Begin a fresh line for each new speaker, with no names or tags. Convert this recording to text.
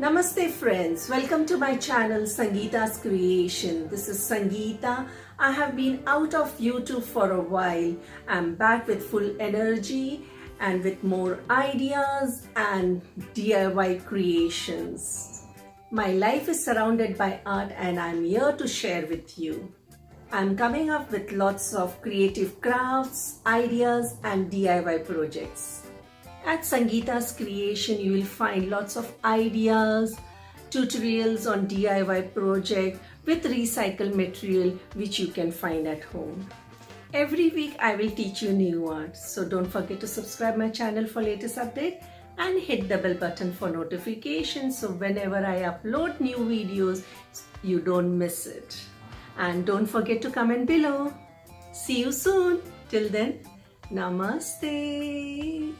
Namaste friends, welcome to my channel Sangeeta's Creation. This is Sangeeta. I have been out of YouTube for a while. I'm back with full energy and with more ideas and DIY creations. My life is surrounded by art and I'm here to share with you. I'm coming up with lots of creative crafts, ideas and DIY projects. At Sangeeta's Creation, you will find lots of ideas, tutorials on DIY project with recycled material which you can find at home. Every week I will teach you new art, so don't forget to subscribe my channel for latest update and hit the bell button for notifications so whenever I upload new videos, you don't miss it. And don't forget to comment below. See you soon. Till then, Namaste.